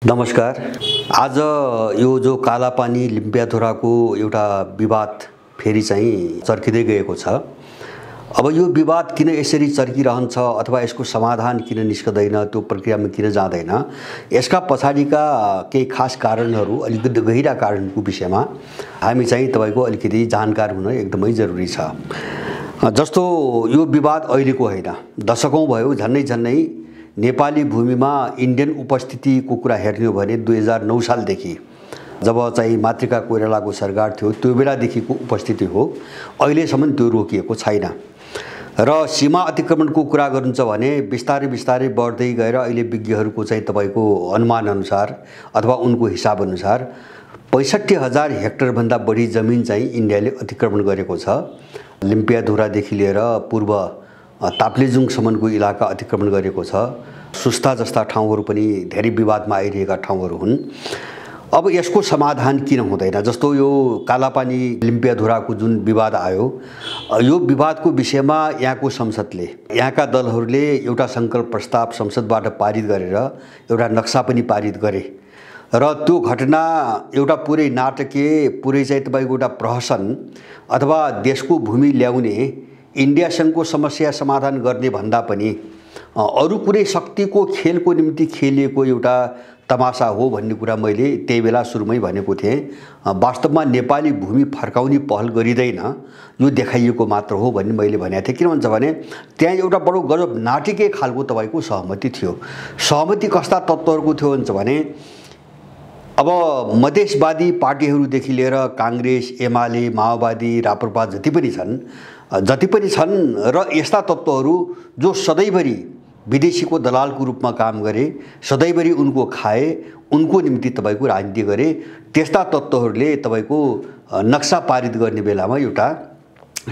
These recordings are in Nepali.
नमस्कार। आज यो जो कालापानी लिम्पियाधुराको एउटा विवाद फेरि चाहिँ चर्किँदै गएको छ। अब यो विवाद किन यसरी चर्किरहन्छ अथवा यसको समाधान किन निस्कदैन, त्यो प्रक्रियामा किन जाँदैन, यसका पछाडिका केही खास कारणहरू, अलिकति गहिरा कारणको विषयमा हामी चाहिँ तपाईको अलिकति जानकार हुन एकदमै जरुरी छ। जस्तो यो विवाद अहिलेको होइन, दशकौं भयो। झन्नै नेपाली भूमिमा इन्डियन उपस्थितिको कुरा हेर्ने हो भने 2009 सालदेखि जब चाहिँ मातृका कोइरालाको सरकार थियो त्यो बेलादेखिको उपस्थिति हो। अहिलेसम्म त्यो रोकिएको छैन। र सीमा अतिक्रमणको कुरा गर्नुहुन्छ भने बिस्तारै बढ्दै गएर अहिले विज्ञहरूको चाहिँ तपाईको अनुमान अनुसार अथवा उनको हिसाब अनुसार 65,000 हेक्टर भन्दा बढी जमिन चाहिँ इन्डियाले अतिक्रमण गरेको छ। लिम्पियाधुरादेखि लिएर पूर्व ताप्लेजुङसम्मको इलाका अतिक्रमण गरेको छ। सुस्ता जस्ता ठाउँहरू पनि धेरै विवादमा आइरहेका ठाउँहरू हुन्। अब यसको समाधान किन हुँदैन? जस्तो यो कालापानी लिम्पियाधुराको जुन विवाद आयो, यो विवादको विषयमा यहाँको संसदले, यहाँका दलहरूले एउटा संकल्प प्रस्ताव संसदबाट पारित गरेर एउटा नक्सा पनि पारित गरे र त्यो घटना एउटा पुरै नाटकीय, पुरै चाहिँ तपाईको एउटा प्रहसन अथवा देशको भूमि ल्याउने, इन्डियासँगको समस्या समाधान गर्ने भन्दा पनि अरु कुनै शक्तिको खेलको निम्ति खेलिएको एउटा तमासा हो भन्ने कुरा मैले त्यही बेला सुरुमै भनेको थिएँ। वास्तवमा नेपाली भूमि फर्काउने पहल गरिँदैन, यो देखाइएको मात्र हो भन्ने मैले भनेको थिएँ। किन भन्छ भने त्यहाँ एउटा बडो गजब नाटकीय खालको तपाईको सहमति थियो। सहमति कस्ता तत्त्वहरूको थियो भन्छ भने अब मधेसवादी पार्टीहरूदेखि लिएर कांग्रेस, एमाले, माओवादी, राप्रपा जति पनि छन् र यस्ता तत्त्वहरू जो सधैँभरि विदेशीको दलालको रूपमा काम गरे, सधैँभरि उनको खाए, उनको निम्ति तपाईको राजनीति गरे, त्यस्ता तत्त्वहरूले तपाईको नक्सा पारित गर्ने बेलामा एउटा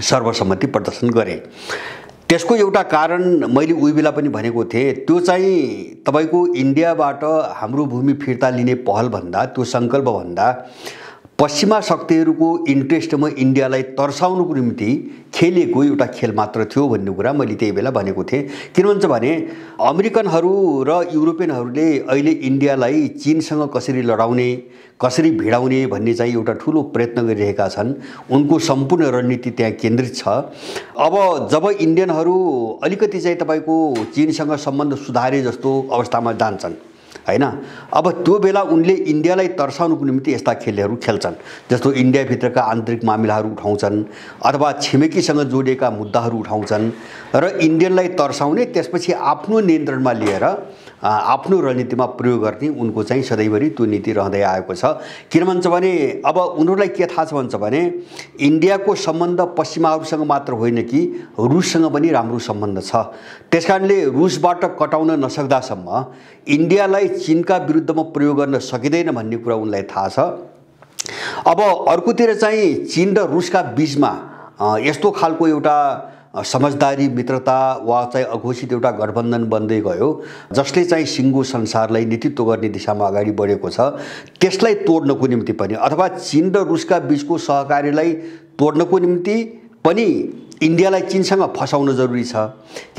सर्वसम्मति प्रदर्शन गरे। त्यसको एउटा कारण मैले उही बेला पनि भनेको थिएँ, त्यो चाहिँ तपाईको इन्डियाबाट हाम्रो भूमि फिर्ता लिने पहल भन्दा, त्यो संकल्प भन्दा पश्चिमा शक्तिहरूको इन्ट्रेस्टमा इन्डियालाई तर्साउनुको निम्ति खेलेको एउटा खेल मात्र थियो भन्ने कुरा मैले त्यही बेला भनेको थिएँ। किन भन्छ भने अमेरिकनहरू र युरोपियनहरूले अहिले इन्डियालाई चीनसँग कसरी लडाउने, कसरी भिडाउने भन्ने चाहिँ एउटा ठूलो प्रयत्न गरिरहेका छन्। उनको सम्पूर्ण रणनीति त्यहाँ केन्द्रित छ। अब जब इन्डियनहरू अलिकति चाहिँ तपाईको चीनसँग सम्बन्ध सुधारे जस्तो अवस्थामा जान्छन् हैन, अब त्यो बेला उनले इन्डियालाई तर्साउनुको निम्ति यस्ता खेलहरू खेल्छन्। जस्तो इन्डियाभित्रका आन्तरिक मामिलाहरू उठाउँछन् अथवा छिमेकीसँग जोडिएका मुद्दाहरू उठाउँछन् र इन्डियनलाई तर्साउने, त्यसपछि आफ्नो नियन्त्रणमा लिएर आफ्नो रणनीतिमा प्रयोग गर्ने उनको चाहिँ सधैँभरि त्यो नीति रहँदै आएको छ। किन भन्छ भने अब उनीहरूलाई के थाहा छ भन्छ भने इन्डियाको सम्बन्ध पश्चिमाहरूसँग मात्र होइन कि रुससँग पनि राम्रो सम्बन्ध छ। त्यसकारणले रुसबाट कटाउन नसक्दासम्म इन्डियालाई चीनका विरुद्धमा प्रयोग गर्न सकिँदैन भन्ने कुरा उनलाई थाहा छ। अब अर्कोतिर चाहिँ चीन र रुसका बीचमा यस्तो खालको एउटा समझदारी, मित्रता वा चाहिँ अघोषित एउटा गठबन्धन बन्दै गयो जसले चाहिँ सिङ्गो संसारलाई नेतृत्व गर्ने दिशामा अगाडि बढेको छ। त्यसलाई तोड्नको निम्ति पनि अथवा चीन र रुसका बीचको सहकार्यलाई तोड्नको निम्ति पनि इन्डियालाई चीनसँग फसाउन जरुरी छ।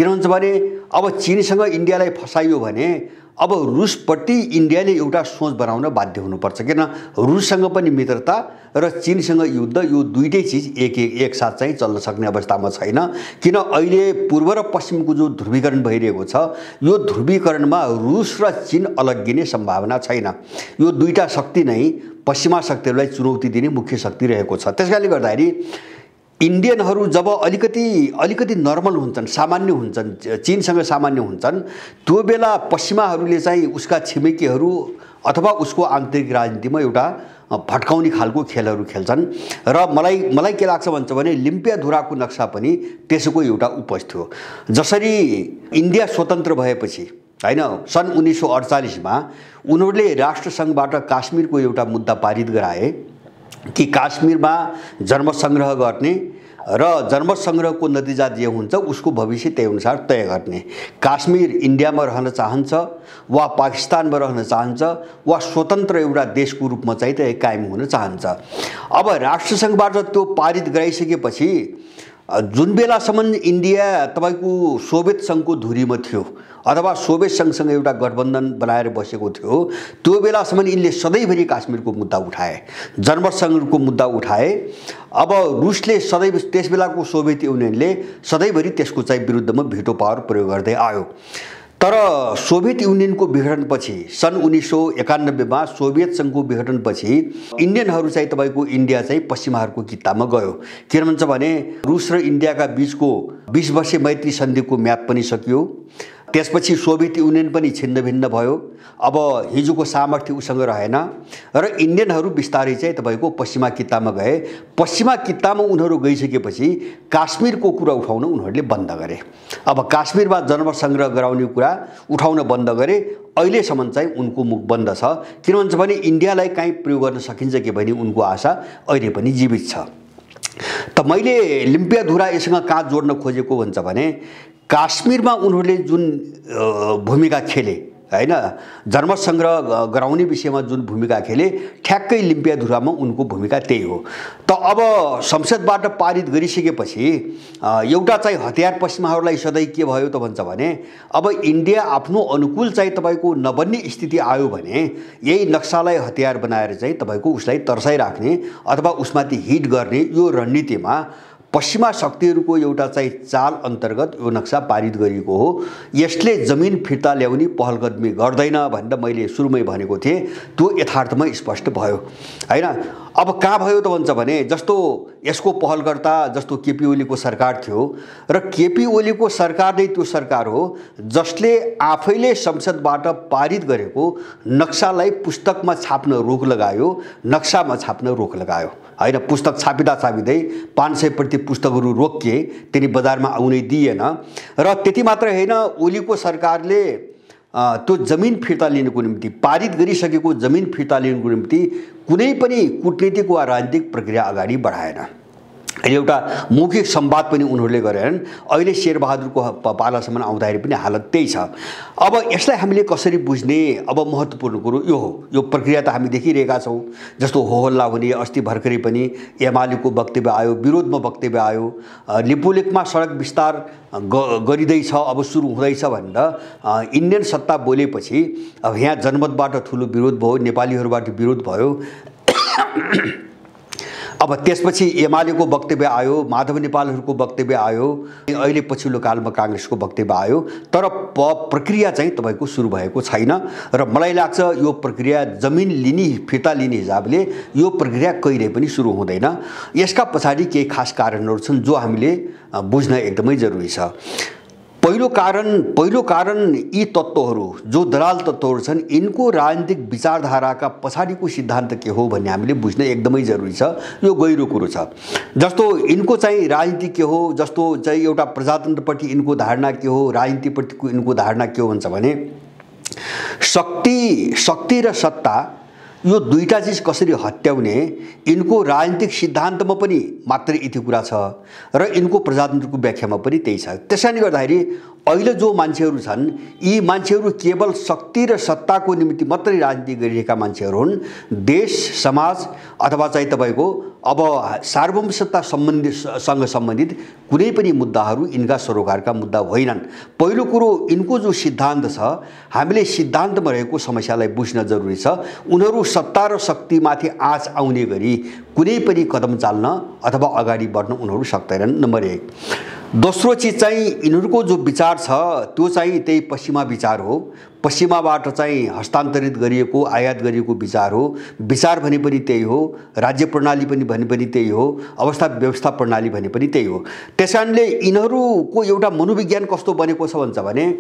किन भन्छ भने अब चीनसँग इन्डियालाई फसाइयो भने अब रुसप्रति इन्डियाले एउटा सोच बनाउन बाध्य हुनुपर्छ। किन रुससँग पनि मित्रता र चीनसँग युद्ध, यो दुईटै चीज एक साथ चाहिँ चल्न सक्ने अवस्थामा छैन। किन अहिले पूर्व र पश्चिमको जो ध्रुवीकरण भइरहेको छ, यो ध्रुवीकरणमा रुस र चीन अलग्गिने सम्भावना छैन। यो दुईटा शक्ति नै पश्चिमा शक्तिहरूलाई चुनौती दिने मुख्य शक्ति रहेको छ। त्यसकारणले गर्दाखेरि इन्डियनहरू जब अलिकति नर्मल हुन्छन्, सामान्य हुन्छन्, चीनसँग सामान्य हुन्छन्, त्यो बेला पश्चिमाहरूले चाहिँ उसका छिमेकीहरू अथवा उसको आन्तरिक राजनीतिमा एउटा भट्काउने खालको खेलहरू खेल्छन्। र मलाई के लाग्छ भन्छ भने लिम्पियाधुराको नक्सा पनि त्यसको एउटा उपज थियो। जसरी इन्डिया स्वतन्त्र भएपछि हैन, सन् 1948 मा उनीहरूले राष्ट्रसङ्घबाट काश्मीरको एउटा मुद्दा पारित गराए कि काश्मीरमा जन्मसंग्रह गर्ने र जन्मसंग्रहको नतिजा जे हुन्छ उसको भविष्य त्यही अनुसार तय गर्ने। काश्मीर इन्डियामा रहन चाहन्छ वा पाकिस्तानमा रहन चाहन्छ वा स्वतन्त्र एउटा देशको रूपमा चाहिँ त्यही कायम हुन चाहन्छ। अब राष्ट्रसङ्घबाट त्यो पारित गराइसकेपछि जुन बेलासम्म इन्डिया तपाईँको सोभियत सङ्घको धुरीमा थियो अथवा सोभियत सङ्घसँग एउटा गठबन्धन बनाएर बसेको थियो, त्यो बेलासम्म यिनले सधैँभरि काश्मीरको मुद्दा उठाए, जनमत मुद्दा उठाए। अब रुसले सदैव त्यस बेलाको सोभियत युनियनले सधैँभरि त्यसको चाहिँ विरुद्धमा भिटो पावर प्रयोग गर्दै आयो। तर सोभियत युनियनको विघटनपछि सन् 1991 मा सोभियत सङ्घको विघटनपछि इन्डियनहरू चाहिँ तपाईँको इन्डिया चाहिँ पश्चिमाहरूको कित्तामा गयो। किन भन्छ भने रुस र इन्डियाका बीचको 20 वर्षे मैत्री सन्धिको म्याद पनि सकियो। त्यसपछि सोभियत युनियन पनि छिन्नभिन्न भयो। अब हिजोको सामर्थ्य उसँग रहेन र इन्डियनहरू बिस्तारै चाहिँ तपाईँको पश्चिमा कित्तामा गए। पश्चिमा कित्तामा उनीहरू गइसकेपछि काश्मीरको कुरा उठाउन उनीहरूले बन्द गरे। अब काश्मीरमा जनमत सङ्ग्रह गराउने कुरा उठाउन बन्द गरे। अहिलेसम्म चाहिँ उनको मुख बन्द छ। किन भन्छ भने इन्डियालाई काहीँ प्रयोग गर्न सकिन्छ कि भन्ने उनको आशा अहिले पनि जीवित छ। त मैले लिम्पियाधुरा यससँग कहाँ जोड्न खोजेको भन्छ भने काश्मीरमा उनीहरूले जुन भूमिका खेले हैन, जनमत सङ्ग्रह गराउने विषयमा जुन भूमिका खेले ठ्याक्कै लिम्पियाधुरामा उनको भूमिका त्यही हो। त अब संसदबाट पारित गरिसकेपछि एउटा चाहिँ हतियार पश्चिमाहरूलाई सधैँ के भयो त भन्छ भने अब इन्डिया आफ्नो अनुकूल चाहिँ तपाईँको नबन्ने स्थिति आयो भने यही नक्सालाई हतियार बनाएर चाहिँ तपाईँको उसलाई तर्साइराख्ने अथवा उसमाथि हिट गर्ने यो रणनीतिमा पश्चिमा शक्तिहरूको एउटा चाहिँ चाल अन्तर्गत यो नक्सा पारित गरिएको हो। यसले जमिन फिर्ता ल्याउने पहलकदमी गर्दैन भनेर मैले सुरुमै भनेको थिएँ, त्यो यथार्थमा स्पष्ट भयो हैन। अब कहाँ भयो त भन्छ भने जस्तो यसको पहलकर्ता जस्तो केपी ओलीको सरकार थियो र केपी ओलीको सरकार नै त्यो सरकार हो जसले आफैले संसदबाट पारित गरेको नक्सालाई पुस्तकमा छाप्न रोक लगायो, नक्सामा छाप्न रोक लगायो हैन। पुस्तक छापिँदै 500 प्रति पुस्तकहरू रोकिए, तिनी बजारमा आउनै दिएन। र त्यति मात्र हैन, ओलीको सरकारले त्यो जमिन फिर्ता लिनको निम्ति पारित गरिसकेको जमिन फिर्ता लिनको निम्ति कुनै पनि कूटनीतिक वा राजनीतिक प्रक्रिया अगाडि बढाएन। एउटा मौखिक संवाद पनि उनीहरूले गरेनन्। अहिले शेरबहादुरको पालासम्म आउँदाखेरि पनि हालत त्यही छ। अब यसलाई हामीले कसरी बुझ्ने, अब महत्त्वपूर्ण कुरो यो हो। यो प्रक्रिया त हामी देखिरहेका छौँ। जस्तो होहल्ला हुने, अस्ति भर्खरै पनि एमालेको वक्तव्य आयो, विरोधमा वक्तव्य आयो, लिपुलेखमा सडक विस्तार गरिँदैछ, अब सुरु हुँदैछ भनेर इन्डियन सत्ता बोलेपछि अब यहाँ जनमतबाट ठुलो विरोध भयो, नेपालीहरूबाट विरोध भयो। अब त्यसपछि एमालेको वक्तव्य आयो, माधव नेपालहरूको वक्तव्य आयो, अहिले पछिल्लो कालमा काङ्ग्रेसको वक्तव्य आयो। तर प्रक्रिया चाहिँ तपाईँको सुरु भएको छैन र मलाई लाग्छ यो प्रक्रिया जमिन लिने फिर्ता लिने हिसाबले यो प्रक्रिया कहिल्यै पनि सुरु हुँदैन। यसका पछाडि केही खास कारणहरू छन् जो हामीले बुझ्न एकदमै जरुरी छ। पहिलो कारण यी तत्त्वहरू जो दलाल तत्त्वहरू छन् यिनको राजनीतिक विचारधाराका पछाडिको सिद्धान्त के हो भन्ने हामीले बुझ्न एकदमै जरुरी छ। यो गहिरो कुरो छ। जस्तो यिनको चाहिँ राजनीति के हो, जस्तो चाहिँ एउटा प्रजातन्त्रप्रति यिनको धारणा के हो, राजनीतिप्रतिको यिनको धारणा के हो भन्छ भने शक्ति र सत्ता यो दुईटा चीज कसरी हत्याउने यिनको राजनीतिक सिद्धान्तमा पनि मात्र यति कुरा छ र यिनको प्रजातन्त्रको व्याख्यामा पनि त्यही छ। त्यसैले गर्दाखेरि अहिले जो मान्छेहरू छन् यी मान्छेहरू केवल शक्ति र सत्ताको निमित्त मात्रै राजनीति गरिरहेका मान्छेहरू हुन्। देश समाज अथवा चाहिँ तपाईको अब सार्वभौमिकता सँग सम्बन्धित कुनै पनि मुद्दाहरू यिनका सरोकारका मुद्दा होइनन्। पहिलो कुरो यिनको जो सिद्धान्त छ हामीले सिद्धान्तमा रहेको समस्यालाई बुझ्न जरुरी छ। उनीहरू सत्ता र शक्तिमाथि आँच आउने गरी कुनै पनि कदम चाल्न अथवा अगाडि बढ्न उनीहरू सक्दैनन्। नम्बर 1। दोस्रो चीज चाहिँ यिनीहरूको जो विचार छ त्यो चाहिँ त्यही पश्चिमा विचार हो। पश्चिमाबाट चाहिँ हस्तान्तरित गरिएको आयात गरिएको विचार हो। विचार भने पनि त्यही हो, राज्य प्रणाली पनि भने पनि त्यही हो, अवस्था व्यवस्था प्रणाली भने पनि त्यही हो। त्यसकारणले यिनीहरूको एउटा मनोविज्ञान कस्तो बनेको छ भन्छ भने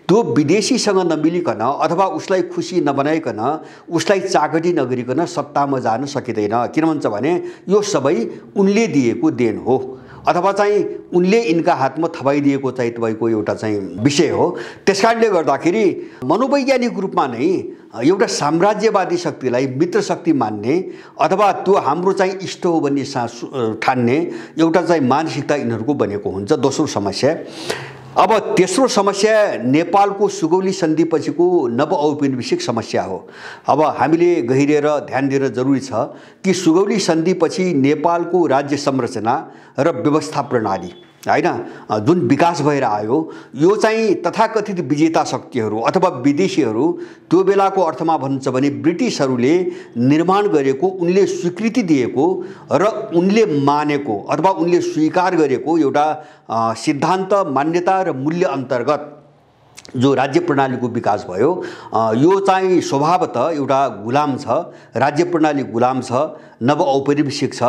त्यो विदेशीसँग नमिलिकन अथवा उसलाई खुसी नबनाइकन उसलाई चाकटी नगरिकन सत्तामा जान सकिँदैन। किन भन्छ भने यो सबै उनले दिएको देन हो अथवा चाहिँ उनले यिनका हातमा थपाइदिएको चाहिँ तपाईको एउटा चाहिँ विषय हो। त्यसकारणले गर्दाखेरि मनोवैज्ञानिक रूपमा नै एउटा साम्राज्यवादी शक्तिलाई मित्र शक्ति मान्ने अथवा त्यो हाम्रो चाहिँ इष्ट हो भन्ने ठान्ने एउटा चाहिँ मानसिकता यिनीहरूको बनेको हुन्छ। दोस्रो समस्या अब तेस्रो समस्या नेपालको सुगौली सन्धिपछिको नवऔपनिवेशिक समस्या हो। अब हामीले गहिरिएर ध्यान दिन जरुरी छ कि सुगौली सन्धिपछि नेपालको राज्य संरचना र व्यवस्था प्रणाली हैन जुन विकास भएर आयो यो चाहिँ तथाकथित विजेता शक्तिहरू अथवा विदेशीहरू त्यो बेलाको अर्थमा भन्छ भने ब्रिटिसहरूले निर्माण गरेको, उनले स्वीकृति दिएको र उनले मानेको अथवा उनले स्वीकार गरेको एउटा सिद्धान्त, मान्यता र मूल्य अन्तर्गत जो राज्य प्रणालीको विकास भयो यो चाहिँ स्वभावतः एउटा गुलाम छ, राज्य प्रणाली गुलाम छ, नवऔपनिवेशिक छ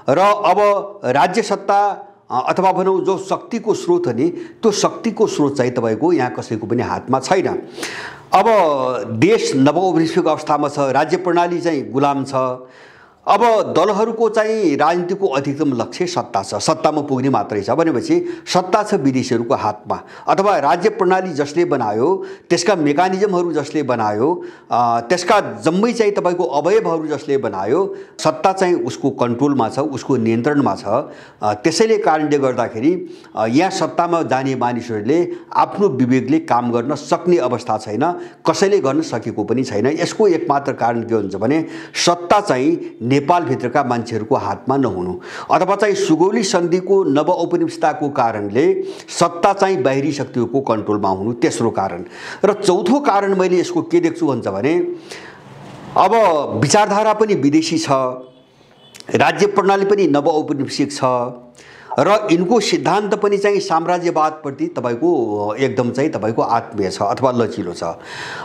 र अब राज्य सत्ता अथवा भनौँ जो शक्तिको स्रोत हो नि त्यो शक्तिको स्रोत चाहिँ तपाईको यहाँ कसैको पनि हातमा छैन। अब देश नवऔपनिवेशिक अवस्थामा छ, राज्य प्रणाली चाहिँ गुलाम छ। अब दलहरूको चाहिँ राजनीतिको अधिकतम लक्ष्य सत्ता छ, सत्तामा पुग्ने मात्रै छ भनेपछि सत्ता छ विदेशीहरूको हातमा अथवा राज्य प्रणाली जसले बनायो, त्यसका मेकानिजमहरू जसले बनायो, त्यसका जम्मै चाहिँ तपाईको अवयवहरू जसले बनायो, सत्ता चाहिँ उसको कन्ट्रोलमा छ, उसको नियन्त्रणमा छ। त्यसैले कारणले गर्दाखेरि यहाँ सत्तामा जाने मानिसहरूले आफ्नो विवेकले काम गर्न सक्ने अवस्था छैन, कसैले गर्न सकेको पनि छैन। यसको एकमात्र कारण के हुन्छ भने सत्ता चाहिँ नेपालभित्रका मान्छेहरूको हातमा नहुनु अथवा चाहिँ सुगौली सन्धिको नवऔपनिवेशिकताको कारणले सत्ता चाहिँ बाहिरी शक्तिहरूको कन्ट्रोलमा हुनु तेस्रो कारण। र चौथो कारण मैले यसको के देख्छु भन्छ भने अब विचारधारा पनि विदेशी छ, राज्य प्रणाली पनि नवऔपनिवेशिक छ र यिनको सिद्धान्त पनि चाहिँ साम्राज्यवादप्रति तपाईको एकदम चाहिँ तपाईको आत्मीय छ अथवा लचिलो छ।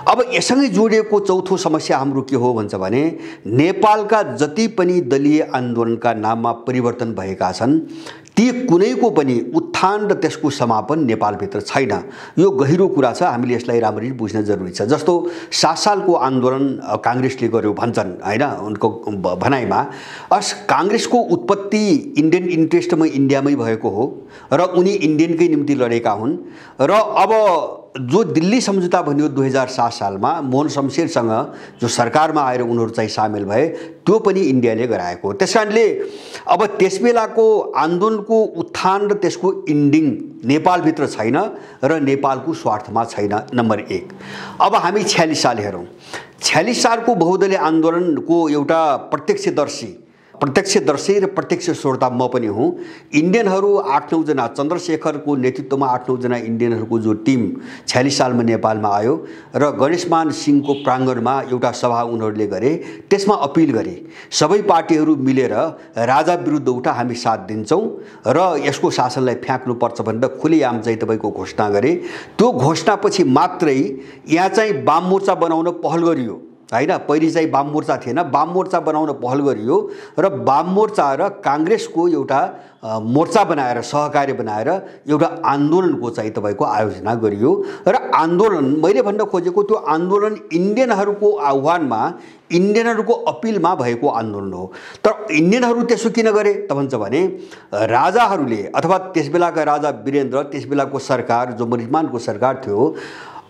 अब यससँगै जोडिएको चौथो समस्या हाम्रो के हो भन्छ भने नेपालका जति पनि दलीय आन्दोलनका नाममा परिवर्तन भएका छन् ती कुनैको पनि उत्थान र त्यसको समापन नेपालभित्र छैन। यो गहिरो कुरा छ, हामीले यसलाई राम्ररी बुझ्न जरुरी छ। जस्तो 7 सालको आन्दोलन कांग्रेसले गर्यो भन्छन् हैन, उनको भनाइमा कांग्रेसको उत्पत्ति इन्डियन इन्ट्रेस्टमा इन्डियामै भएको हो र उनी इन्डियनकै निम्ति लडेका हुन् र अब जो दिल्ली सम्झौता बन्यो 2007 सालमा मोहन शमशेरसँग जो सरकारमा आएर उनीहरू चाहिँ सामेल भए त्यो पनि इन्डियाले गराएको। त्यसकारणले अब त्यसबेलाको आन्दोलनको उत्थान र त्यसको इन्डिङ नेपालभित्र छैन र नेपालको स्वार्थमा छैन। नम्बर 1। अब हामी 46 साल हेरौँ। 46 सालको बहुदलीय आन्दोलनको एउटा प्रत्यक्षदर्शी र प्रत्यक्ष श्रोता म पनि हुँ। इन्डियनहरू 8-9 जना चन्द्रशेखरको नेतृत्वमा 8-9 जना इन्डियनहरूको जो टिम 46 सालमा नेपालमा आयो र गणेशमान सिंहको प्राङ्गणमा एउटा सभा उनीहरूले गरे। त्यसमा अपिल गरे सबै पार्टीहरू मिलेर राजा विरुद्ध उठा, हामी साथ दिन्छौँ र यसको शासनलाई फ्याक्नुपर्छ भनेर खुलेआम चाहिँ तपाईको घोषणा गरे। त्यो घोषणापछि मात्रै यहाँ चाहिँ वाम मोर्चा बनाउन पहल गरियो हैन। पहिले चाहिँ वाम मोर्चा थिएन, वाम मोर्चा बनाउन पहल गरियो र वाम मोर्चा र कांग्रेसको एउटा मोर्चा बनाएर सहकार्य बनाएर एउटा आन्दोलनको चाहिँ तपाईको आयोजना गरियो र आन्दोलन मैले भन्न खोजेको त्यो आन्दोलन इन्डियनहरूको आह्वानमा, इन्डियनहरूको अपिलमा भएको आन्दोलन हो। तर इन्डियनहरू त्यसो किन गरे त भन्छ भने राजाहरूले अथवा त्यसबेलाका राजा वीरेन्द्र, त्यसबेलाको सरकार जो मरिमानको सरकार थियो,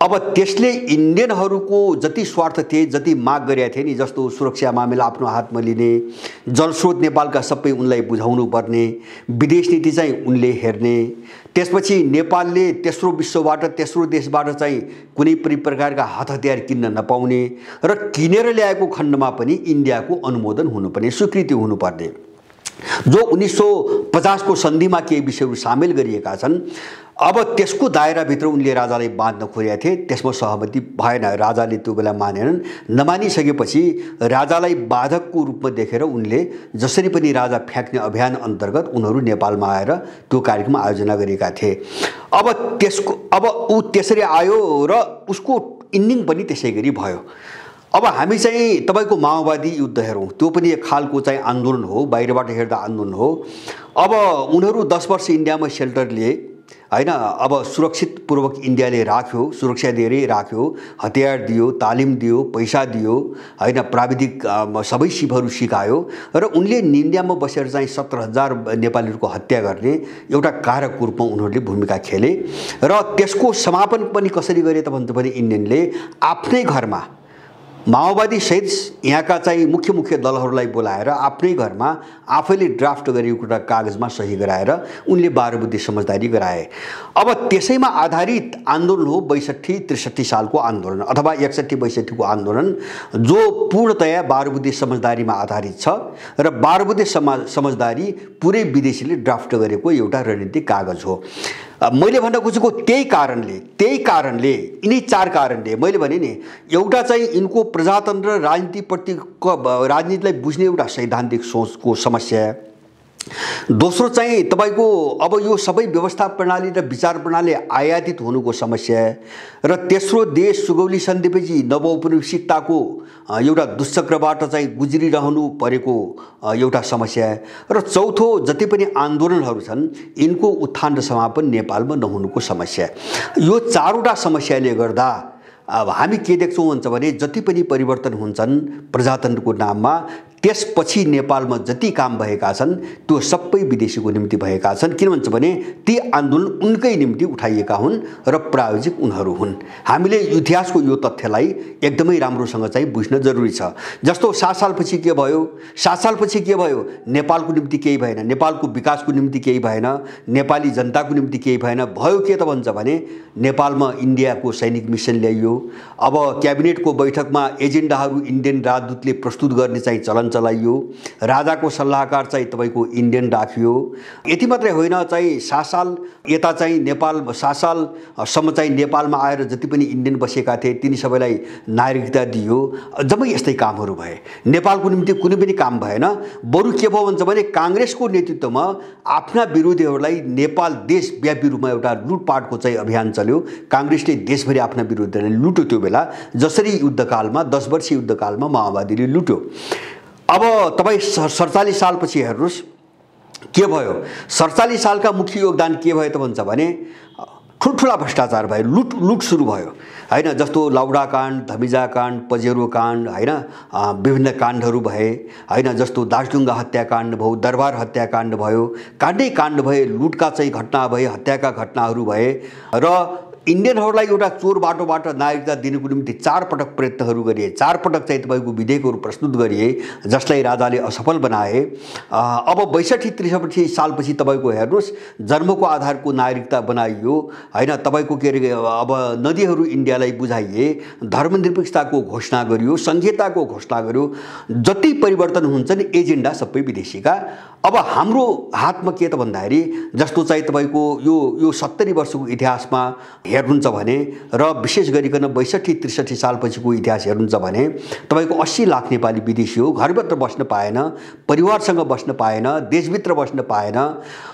अब त्यसले इन्डियनहरूको जति स्वार्थ थिए, जति माग गरेका थिए नि, जस्तो सुरक्षा मामिला आफ्नो हातमा लिने, जलस्रोत नेपालका सबै उनलाई बुझाउनु पर्ने, विदेश नीति चाहिँ उनले हेर्ने, त्यसपछि नेपालले तेस्रो विश्वबाट, तेस्रो देशबाट चाहिँ कुनै पनि प्रकारका हात हतियार किन्न नपाउने र किनेर ल्याएको खण्डमा पनि इन्डियाको अनुमोदन हुनुपर्ने, स्वीकृति हुनुपर्ने, जो 1950 को सन्धिमा केही विषयहरू सामेल गरिएका छन्। अब त्यसको दायराभित्र उनले राजालाई बाँध्न खोजेका थिए, त्यसमा सहमति भएन, राजाले त्यो बेला मानेनन्। नमानिसकेपछि राजालाई बाधकको रूपमा देखेर उनले जसरी पनि राजा फ्याँक्ने अभियान अन्तर्गत उनीहरू नेपालमा आएर त्यो कार्यक्रम आयोजना गरेका थिए। अब ऊ त्यसरी आयो र उसको इन्डिङ पनि त्यसै गरी भयो। अब हामी चाहिँ तपाईको माओवादी युद्ध हेरौँ, त्यो पनि एक खालको चाहिँ आन्दोलन हो, बाहिरबाट हेर्दा आन्दोलन हो। अब उनीहरू 10 वर्ष इन्डियामा सेल्टर लिए हैन। अब सुरक्षित पूर्वक इन्डियाले राख्यो, सुरक्षा दिएर राख्यो, हतियार दियो, तालिम दियो, पैसा दियो हैन, प्राविधिक सबै सिपहरू सिकायो र उनले इन्डियामा बसेर चाहिँ 17,000 नेपालीहरूको हत्या गर्ने एउटा कारकको रूपमा उनीहरूले भूमिका खेले र त्यसको समापन पनि कसरी गरे त भन्छ भने इन्डियनले आफ्नै घरमा माओवादी सहित यहाँका चाहिँ मुख्य दलहरूलाई बोलाएर आफ्नै घरमा आफैले ड्राफ्ट गरेको एउटा कागजमा सही गराएर उनले 12 बुद्धे समझदारी गराए। अब त्यसैमा आधारित आन्दोलन हो 62-63 सालको आन्दोलन अथवा 61-62 को आन्दोलन, जो पूर्णतया 12 बुद्धे समझदारीमा आधारित छ र 12 बुद्धे समझदारी पुरै विदेशीले ड्राफ्ट गरेको एउटा रणनीतिक कागज हो। मैले भन्न खोजेको त्यही कारणले यिनी 4 कारणले मैले भने नि, एउटा चाहिँ यिनको प्रजातन्त्र राजनीतिलाई बुझ्ने एउटा सैद्धान्तिक सोचको समस्या, दोस्रो चाहिँ तपाईको अब यो सबै व्यवस्था प्रणाली र विचार प्रणाली आयातित हुनुको समस्या, र तेस्रो देश सुगौली सन्धिपछि नवौपनिवेशिकताको एउटा दुश्चक्रबाट चाहिँ गुज्रिरहनु परेको एउटा समस्या, र चौथो जति पनि आन्दोलनहरू छन् यिनको उत्थान र समापन नेपालमा नहुनुको समस्या। यो 4वटा समस्याले गर्दा अब हामी के देख्छौँ भन्छ भने जति पनि परिवर्तन हुन्छन् प्रजातन्त्रको नाममा, त्यसपछि नेपालमा जति काम भएका छन् त्यो सबै विदेशीको निम्ति भएका छन्। किन भन्छ भने ती आन्दोलन उनकै निम्ति उठाइएका हुन् र प्रायोजक उनीहरू हुन्। हामीले इतिहासको यो तथ्यलाई एकदमै राम्रोसँग चाहिँ बुझ्न जरुरी छ। जस्तो 7 सालपछि के भयो, नेपालको निम्ति केही भएन, नेपालको विकासको निम्ति केही भएन, नेपाली जनताको निम्ति केही भएन। भयो के त भन्छ भने नेपालमा इन्डियाको सैनिक मिसन ल्याइयो। अब क्याबिनेटको बैठकमा एजेन्डाहरू इन्डियन राजदूतले प्रस्तुत गर्ने चाहिँ चलन चलाइयो, राजाको सल्लाहकार चाहिँ तपाईको इन्डियन राखियो। यति मात्रै होइन, चाहिँ 7 साल यता चाहिँ नेपाल 7 सालसम्म चाहिँ नेपालमा आएर जति पनि इन्डियन बसेका थिए तिनी सबैलाई नागरिकता दियो। जम्मै यस्तै कामहरू भए, नेपालको निम्ति कुनै पनि काम भएन। बरु के भयो भन्छ भने कांग्रेसको नेतृत्वमा आफ्ना विरोधीहरूलाई नेपाल देशव्यापी रूपमा एउटा लुटपाटको चाहिँ अभियान चल्यो। कांग्रेसले देशभरि आफ्ना विरोधीहरूलाई लुट्यो। त्यो बेला जसरी युद्धकालमा 10 वर्षीय युद्धकालमा माओवादीले लुट्यो। अब तपाईँ 47 सालपछि हेर्नुहोस् के भयो। 47 सालका मुख्य योगदान के भयो त भन्छ भने ठुल्ठुला भ्रष्टाचार भयो, लुट सुरु भयो हैन। जस्तो लौडा काण्ड, धमिजा काण्ड, पजेरो काण्ड हैन, विभिन्न काण्डहरू भए हैन। जस्तो दार्चुङगा हत्याकाण्ड भयो, दरबार हत्याकाण्ड भयो, काण्डै काण्ड भए, लुटका चाहिँ घटना भए, हत्याका घटनाहरू भए, र इन्डियनहरूलाई एउटा चोर बाटोबाट नागरिकता दिनुको निम्ति 4 पटक प्रयत्नहरू गरिए। 4 पटक चाहिँ तपाईको विधेयकहरू प्रस्तुत गरिए जसलाई राजाले असफल बनाए। अब 62-63 सालपछि तपाईको हेर्नुहोस् जन्मको आधारको नागरिकता बनाइयो हैन। तपाईको के अरे अब नदीहरू इन्डियालाई बुझाइए, धर्मनिरपेक्षताको घोषणा गरियो, संघीयताको घोषणा गरियो। जति परिवर्तन हुन्छन् एजेन्डा सबै विदेशीका। अब हाम्रो हातमा के त भन्दाखेरि जस्तो चाहिँ तपाईको यो 70 वर्षको इतिहासमा हेर्नुहुन्छ भने र विशेष गरिकन 62-63 सालपछिको इतिहास हेर्नुहुन्छ भने तपाईको 80 लाख नेपाली विदेशी हो। घरभित्र बस्न पाएन, परिवारसँग बस्न पाएन, देशभित्र बस्न पाएन।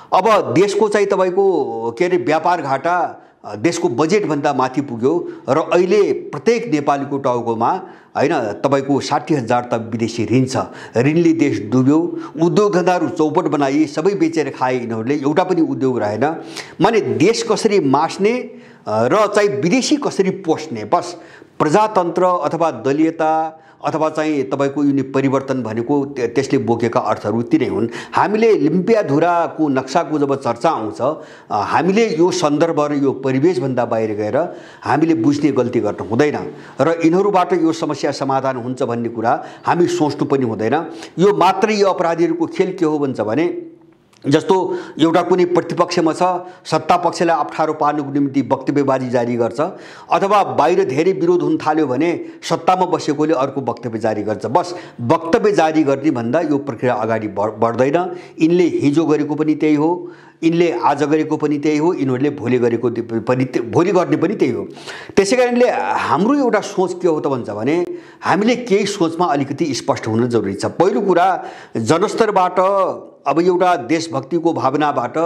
अब देशको चाहिँ तपाईको के अरे व्यापार घाटा देशको बजेटभन्दा माथि पुग्यो र अहिले प्रत्येक नेपालीको टाउकोमा हैन तपाईको 60,000 त विदेशी ऋण छ। ऋणले देश डुब्यो, उद्योग धन्दाहरू चौपट बनाए, सबै बेचेर खाए यिनीहरूले, एउटा पनि उद्योग रहेन। माने देश कसरी मास्ने र चाहिँ विदेशी कसरी पोस्ने, बस प्रजातन्त्र अथवा दलीयता अथवा चाहिँ तपाईको यो परिवर्तन भनेको त्यसले बोकेका अर्थहरू तिनै हुन्। हामीले लिम्पियाधुराको नक्साको जब चर्चा आउँछ हामीले यो सन्दर्भ र यो परिवेशभन्दा बाहिर गएर हामीले बुझ्ने गल्ती गर्न हुँदैन र यिनीहरूबाट यो समस्या समाधान हुन्छ भन्ने कुरा हामी सोच्नु पनि हुँदैन। यो मात्रै यो अपराधीहरूको खेल के हो भन्छ भने जस्तो एउटा कुनै प्रतिपक्षमा छ, सत्ता पक्षलाई अप्ठ्यारो पार्नुको निम्ति वक्तव्यबाजी जारी गर्छ अथवा बाहिर धेरै विरोध हुन थाल्यो भने सत्तामा बसेकोले अर्को वक्तव्य जारी गर्छ। बस वक्तव्य जारी गर्ने भन्दा यो प्रक्रिया अगाडि बढ्दैन। यिनले हिजो गरेको पनि त्यही हो, यिनले आज गरेको पनि त्यही हो, यिनीहरूले भोलि गरेको पनि भोलि गर्ने पनि त्यही हो। त्यसैकारणले हाम्रो एउटा सोच के हो त भन्छ भने हामीले केही सोचमा अलिकति स्पष्ट हुन जरुरी छ। पहिलो कुरा जनस्तरबाट अब एउटा देशभक्तिको भावनाबाट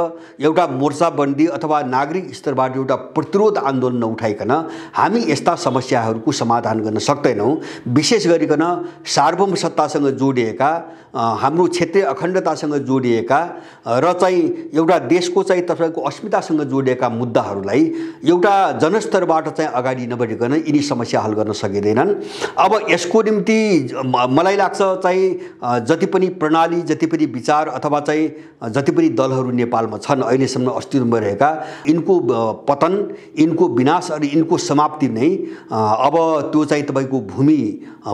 एउटा मोर्चाबन्दी अथवा नागरिक स्तरबाट एउटा प्रतिरोध आन्दोलन नउठाइकन हामी यस्ता समस्याहरूको समाधान गर्न सक्दैनौँ। विशेष गरिकन सार्वभौम सत्तासँग जोडिएका, हाम्रो क्षेत्रीय अखण्डतासँग जोडिएका र चाहिँ एउटा देशको चाहिँ तपाईँको अस्मितासँग जोडिएका मुद्दाहरूलाई एउटा जनस्तरबाट चाहिँ अगाडि नबढिकन यिनी समस्या हल गर्न सकिँदैनन्। अब यसको निम्ति मलाई लाग्छ चाहिँ जति पनि प्रणाली, जति पनि विचार अथवा चाहिँ जति पनि दलहरू नेपालमा छन् अहिलेसम्म अस्तित्वमा रहेका, यिनको पतन, यिनको विनाश अनि यिनको समाप्ति नै अब त्यो चाहिँ तपाईँको भूमि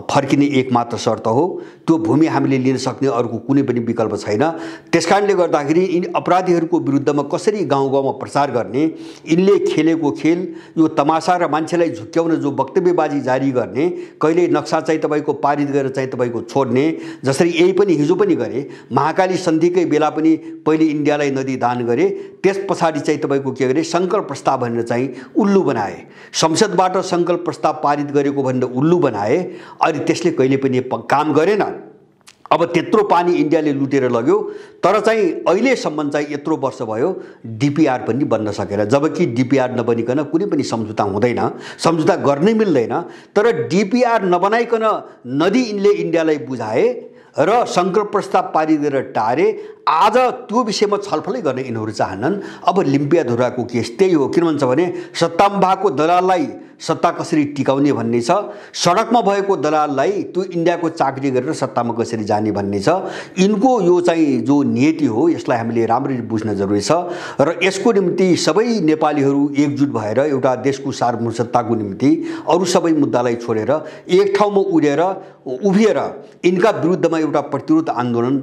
फर्किने एकमात्र शर्त हो। त्यो भूमि हामीले लिन सक्ने अर्को कुनै पनि विकल्प छैन। त्यसकारणले गर्दाखेरि यिन अपराधीहरूको विरुद्धमा कसरी गाउँ गाउँमा प्रचार गर्ने, यिनले खेलेको खेल, यो तमासा र मान्छेलाई झुक्क्याउन जो वक्तव्यबाजी जारी गर्ने, कहिले नक्सा चाहिँ तपाईँको पारित गरेर चाहिँ तपाईँको छोड्ने, जसरी यही पनि हिजो पनि गरे। महाकाली सन्धिकै बेला पनि पहिले इन्डियालाई नदी दान गरे, त्यस पछाडि चाहिँ तपाईँको के गरे, सङ्कल्प प्रस्ताव भनेर चाहिँ उल्लु बनाए, संसदबाट सङ्कल्प प्रस्ताव पारित गरेको भनेर उल्लु बनाए, अनि त्यसले कहिले पनि काम गरेन। अब त्यत्रो पानी इन्डियाले लुटेर लग्यो, तर चाहिँ अहिलेसम्म चाहिँ यत्रो वर्ष भयो डिपिआर पनि बन्न सकेन। जबकि डिपिआर नबनिकन कुनै पनि सम्झौता हुँदैन, सम्झौता गर्नै मिल्दैन। तर डिपिआर नबनाइकन नदी यिनले इन्डियालाई बुझाए र सङ्कल्प प्रस्ताव पारित गरेर टारे। आज त्यो विषयमा छलफलै गर्न यिनीहरू चाहन्नन्। अब लिम्पियाधुराको केस त्यही हो। किन भन्छ भने सत्तामा भएको दलाललाई सत्ता कसरी टिकाउने भन्ने छ, सडकमा भएको दलाललाई त्यो इन्डियाको चाकरी गरेर सत्तामा कसरी जाने भन्ने छ। यिनको यो चाहिँ जो नीति हो यसलाई हामीले राम्ररी बुझ्न जरुरी छ र यसको निम्ति सबै नेपालीहरू एकजुट भएर एउटा देशको सार्वभौमिकताको निम्ति अरू सबै मुद्दालाई छोडेर एक ठाउँमा उभिएर यिनका विरुद्धमा एउटा प्रतिरोध आन्दोलन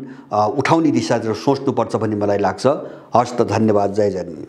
उठाउने दिशातिर सोच्नुपर्छ भन्ने मलाई लाग्छ। हस् त, धन्यवाद। जय जगन्नाथ।